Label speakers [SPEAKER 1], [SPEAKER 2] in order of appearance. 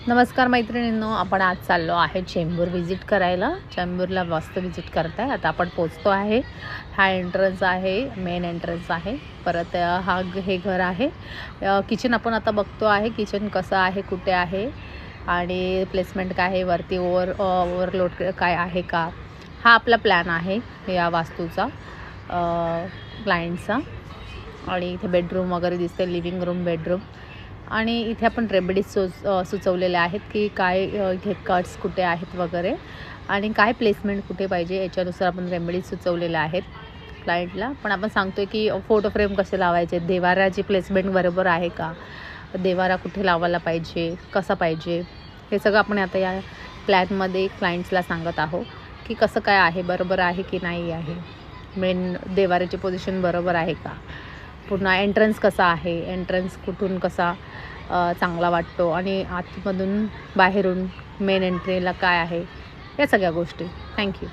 [SPEAKER 1] नमस्कार मैत्रिणींनो, आपण आज चाललो आहे चेंबूर व्हिजिट करायला. चेंबूरला वास्तू व्हिजिट करताय. आता आपण पोचतो आहे. हा एंट्रन्स आहे, मेन एंट्रन्स आहे. परत हे घर आहे. किचन आपण आता बघतो आहे. किचन कसं आहे, कुठे आहे आणि प्लेसमेंट काय आहे, वरती ओव्हरलोड काय आहे का, हा आपला प्लॅन आहे या वास्तूचा, क्लायंटचा. आणि इथे बेडरूम वगैरे दिसते, लिव्हिंग रूम, बेडरूम. आणि इथे आपण रेमेडीज सुचवलेले आहेत की काय इथे कट्स कुठे आहेत वगैरे, आणि काय प्लेसमेंट कुठे पाहिजे याच्यानुसार आपण रेमेडीज सुचवलेल्या आहेत क्लायंटला. पण आपण सांगतो आहे की फोटो फ्रेम कसे लावायचे, देवाराची प्लेसमेंट बरोबर आहे का, देवारा कुठे लावायला पाहिजे, कसा पाहिजे, हे सगळं आपण आता या प्लॅनमध्ये क्लायंट्सला सांगत आहोत की कसं काय आहे, बरोबर आहे की नाही आहे, मेन देवाराची पोझिशन बरोबर आहे का, पुन्हा एंट्रन्स कसा आहे, एंट्रन्स कुठून कसा चांगला वाटतो, आणि आतमधून बाहेरून मेन एंट्रीला काय आहे, या सगळ्या गोष्टी. थँक्यू.